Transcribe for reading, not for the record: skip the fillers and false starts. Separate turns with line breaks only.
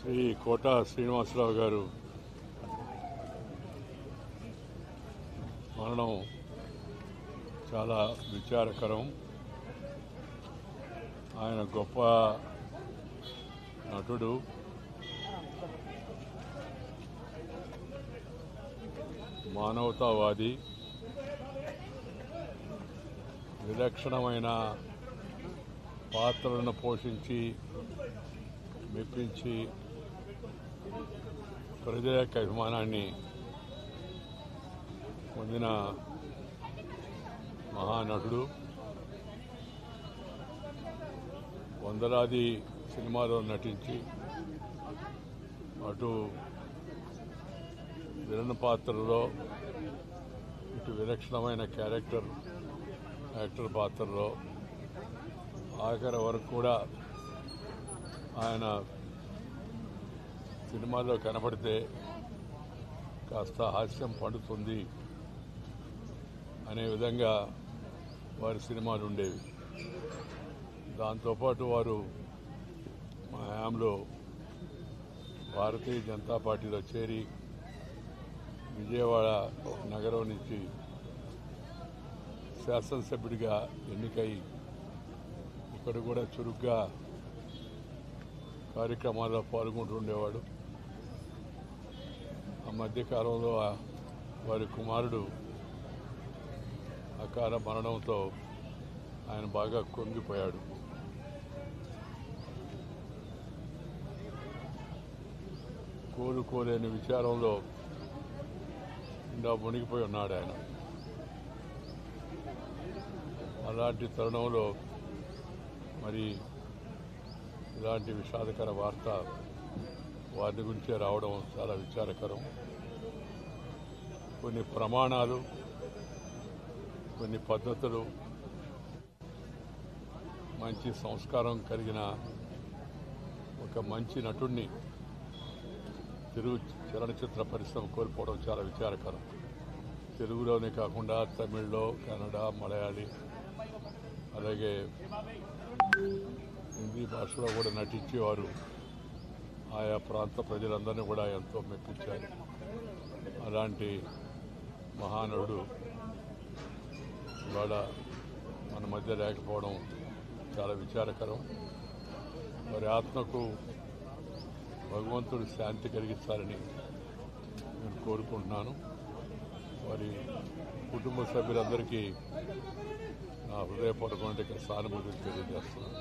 శ్రీ కోట శ్రీనివాసరావు గారు మరణం చాలా విచారకరం. ఆయన గొప్ప నటుడు, మానవతావాది, విలక్షణమైన పాత్రలను పోషించి మెప్పించి ప్రజల యొక్క అభిమానాన్ని పొందిన మహానటుడు. వందలాది సినిమాలో నటించి అటు విలన్ పాత్రలో ఇటు విలక్షణమైన యాక్టర్ పాత్రలో ఆఖరి వరకు కూడా ఆయన సినిమాలో కనపడితే కాస్త హాస్యం పండుతుంది అనే విధంగా వారి సినిమాలు ఉండేవి. దాంతోపాటు వారు మా హయాంలో భారతీయ జనతా పార్టీలో చేరి విజయవాడ నగరం నుంచి శాసనసభ్యుడిగా ఎన్నికై ఇక్కడ కూడా చురుగ్గా కార్యక్రమాల్లో పాల్గొంటుండేవాడు. ఆ మధ్యకాలంలో వారి కుమారుడు అకాల మరణంతో ఆయన బాగా కుంగిపోయాడు. కోలుకోలేని విచారంలో ఇంకా మునిగిపోయి ఉన్నాడు ఆయన. అలాంటి తరుణంలో మరి ఇలాంటి విషాదకర వార్త వారి గురించే రావడం చాలా విచారకరం. కొన్ని ప్రమాణాలు, కొన్ని పద్ధతులు, మంచి సంస్కారం కలిగిన ఒక మంచి నటుడిని తెలుగు చలనచిత్ర పరిశ్రమ కోల్పోవడం చాలా విచారకరం. తెలుగులోనే కాకుండా తమిళ్లో, కన్నడ, మలయాళీ, అలాగే హిందీ భాషలో కూడా నటించేవారు. ఆయా ప్రాంత ప్రజలందరినీ కూడా ఎంతో మెప్పించారు. అలాంటి మహానటుడు ఇవాళ మన మధ్య లేకపోవడం చాలా విచారకరం. వారి ఆత్మకు భగవంతుడు శాంతి కలిగిస్తారని నేను కోరుకుంటున్నాను. వారి కుటుంబ సభ్యులందరికీ నా హృదయపూర్వకమైన సానుభూతిని తెలియజేస్తున్నాను.